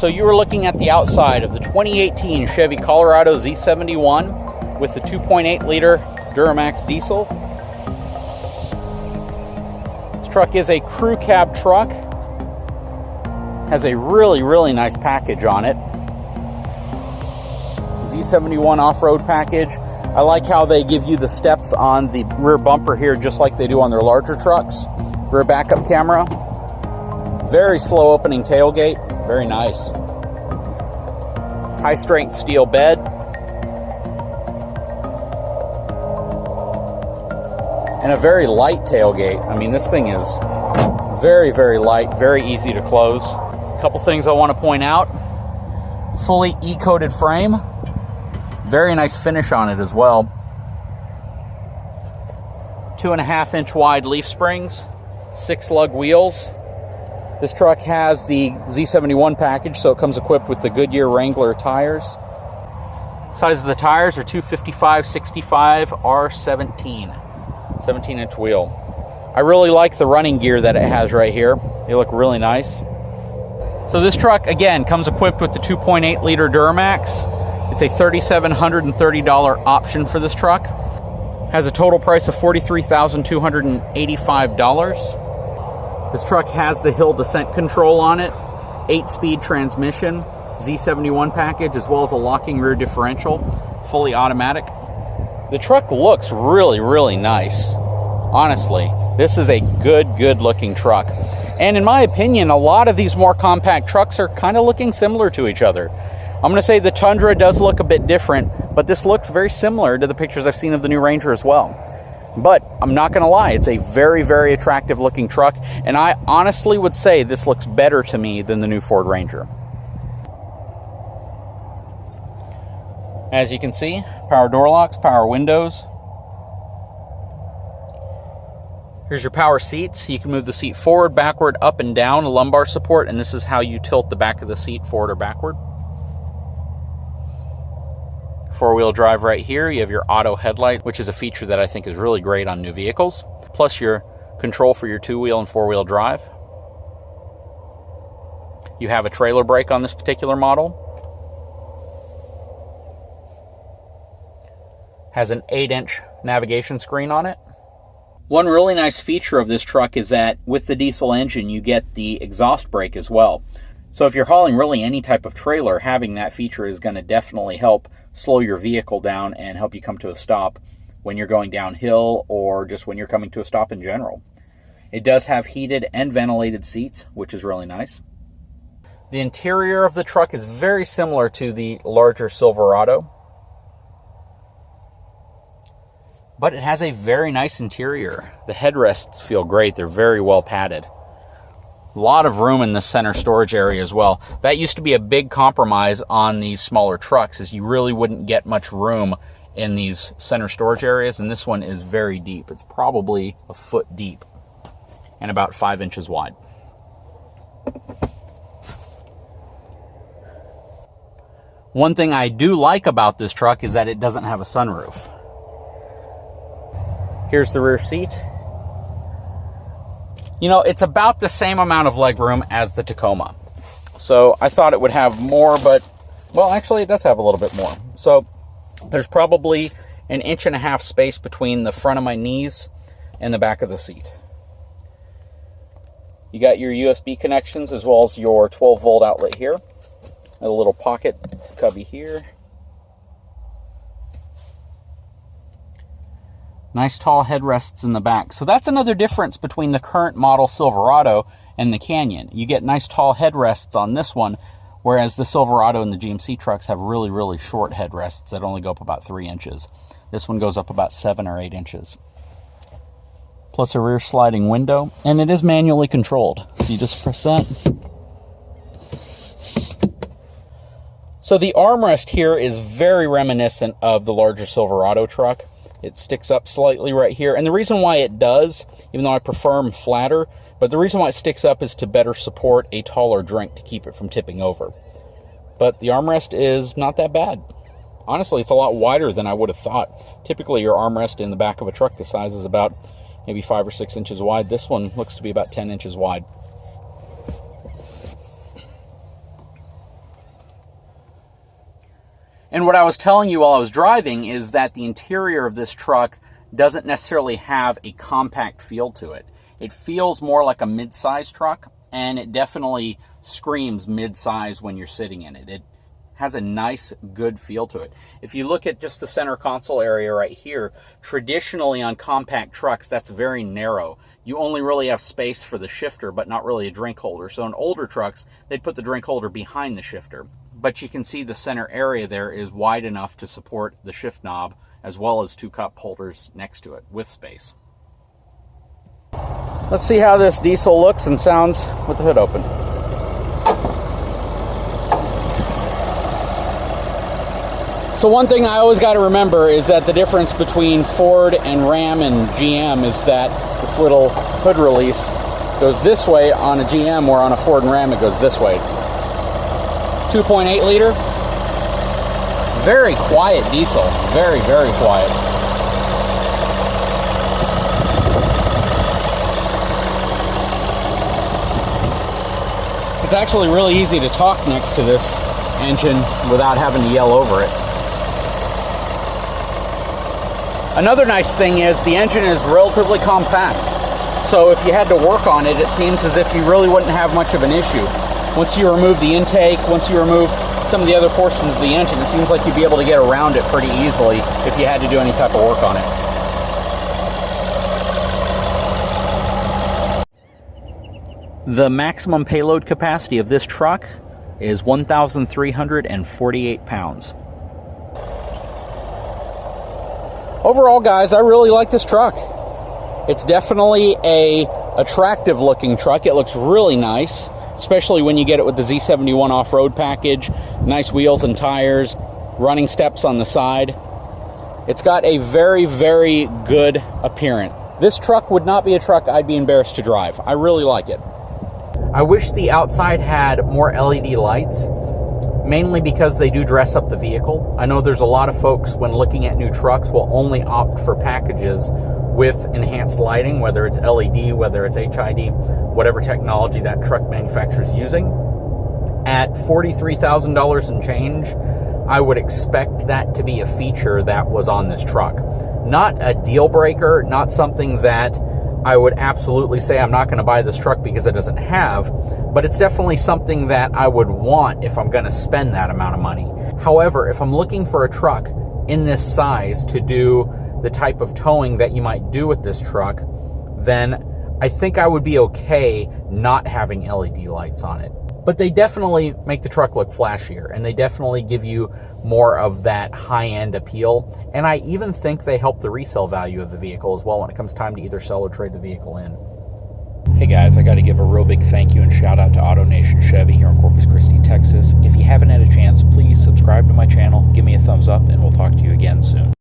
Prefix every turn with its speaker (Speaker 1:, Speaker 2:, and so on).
Speaker 1: So you were looking at the outside of the 2018 Chevy Colorado Z71 with the 2.8 liter Duramax diesel. This truck is a crew cab truck. Has a really nice package on it. Z71 off-road package. I like how they give you the steps on the rear bumper here, just like they do on their larger trucks. Rear backup camera. Very slow opening tailgate. Very nice. High strength steel bed. And a very light tailgate. I mean, this thing is very light, very easy to close. A couple things I want to point out. Fully E-coated frame. Very nice finish on it as well. 2.5 inch wide leaf springs. 6 lug wheels. This truck has the Z71 package, so it comes equipped with the Goodyear Wrangler tires. Size of the tires are 255/65 R17. 17-inch wheel. I really like the running gear that it has right here. They look really nice. So this truck, again, comes equipped with the 2.8 liter Duramax. It's a $3,730 option for this truck. Has a total price of $43,285. This truck has the hill descent control on it, 8-speed transmission, Z71 package, as well as a locking rear differential, fully automatic. The truck looks really nice. Honestly, this is a good looking truck. And in my opinion, a lot of these more compact trucks are kind of looking similar to each other. I'm going to say the Tundra does look a bit different, but this looks very similar to the pictures I've seen of the new Ranger as well. But I'm not going to lie, it's a very attractive looking truck, and I honestly would say this looks better to me than the new Ford Ranger. As you can see, power door locks, power windows. Here's your power seats. You can move the seat forward, backward, up and down, lumbar support, and this is how you tilt the back of the seat forward or backward. 4-wheel drive right here. You have your auto headlight, which is a feature that I think is really great on new vehicles, plus your control for your 2-wheel and 4-wheel drive. You have a trailer brake on this particular model. Has an 8-inch navigation screen on it. One really nice feature of this truck is that with the diesel engine, you get the exhaust brake as well. So if you're hauling really any type of trailer, having that feature is going to definitely help slow your vehicle down and help you come to a stop when you're going downhill or just when you're coming to a stop in general. It does have heated and ventilated seats, which is really nice. The interior of the truck is very similar to the larger Silverado, but it has a very nice interior. The headrests feel great. They're very well padded. A lot of room in the center storage area as well. That used to be a big compromise on these smaller trucks, is you really wouldn't get much room in these center storage areas, and this one is very deep. It's probably a foot deep and about 5 inches wide. One thing I do like about this truck is that it doesn't have a sunroof. Here's the rear seat. You know, it's about the same amount of legroom as the Tacoma. So I thought it would have more, but, well, actually it does have a little bit more. So there's probably 1.5 inches space between the front of my knees and the back of the seat. You got your USB connections as well as your 12-volt outlet here. A little pocket cubby here. Nice tall headrests in the back. So that's another difference between the current model Silverado and the Canyon. You get nice tall headrests on this one, whereas the Silverado and the GMC trucks have really short headrests that only go up about 3 inches. This one goes up about 7 or 8 inches. Plus a rear sliding window, and it is manually controlled. So you just press that. So the armrest here is very reminiscent of the larger Silverado truck. It sticks up slightly right here. And the reason why it does, even though I prefer them flatter, but the reason why it sticks up is to better support a taller drink to keep it from tipping over. But the armrest is not that bad. Honestly, it's a lot wider than I would have thought. Typically, your armrest in the back of a truck this size is about maybe 5 or 6 inches wide. This one looks to be about 10 inches wide. And what I was telling you while I was driving is that the interior of this truck doesn't necessarily have a compact feel to it. It feels more like a mid-size truck, and it definitely screams mid-size when you're sitting in it. It has a nice, good feel to it. If you look at just the center console area right here, traditionally on compact trucks, that's very narrow. You only really have space for the shifter, but not really a drink holder. So in older trucks, they'd put the drink holder behind the shifter. But you can see the center area there is wide enough to support the shift knob, as well as 2 cup holders next to it with space. Let's see how this diesel looks and sounds with the hood open. So one thing I always got to remember is that the difference between Ford and Ram and GM is that this little hood release goes this way on a GM, where on a Ford and Ram it goes this way. 2.8 liter. Very quiet diesel. Very, very quiet. It's actually really easy to talk next to this engine without having to yell over it. Another nice thing is the engine is relatively compact. So if you had to work on it, it seems as if you really wouldn't have much of an issue. Once you remove the intake, once you remove some of the other portions of the engine, it seems like you'd be able to get around it pretty easily if you had to do any type of work on it. The maximum payload capacity of this truck is 1,348 pounds. Overall, guys, I really like this truck. It's definitely a attractive looking truck. It looks really nice, especially when you get it with the Z71 off-road package. Nice wheels and tires, running steps on the side. It's got a very, very good appearance. This truck would not be a truck I'd be embarrassed to drive. I really like it. I wish the outside had more LED lights, mainly because they do dress up the vehicle. I know there's a lot of folks, when looking at new trucks, will only opt for packages with enhanced lighting, whether it's LED, whether it's HID, whatever technology that truck manufacturer's using. At $43,000 and change, I would expect that to be a feature that was on this truck. Not a deal breaker, not something that I would absolutely say I'm not going to buy this truck because it doesn't have, but it's definitely something that I would want if I'm going to spend that amount of money. However, if I'm looking for a truck in this size to do the type of towing that you might do with this truck, then I think I would be okay not having LED lights on it. But they definitely make the truck look flashier, and they definitely give you more of that high-end appeal. And I even think they help the resale value of the vehicle as well when it comes time to either sell or trade the vehicle in. Hey guys, I got to give a real big thank you and shout out to Autonation Chevy here in Corpus Christi, Texas. If you haven't had a chance, please subscribe to my channel, give me a thumbs up, and we'll talk to you again soon.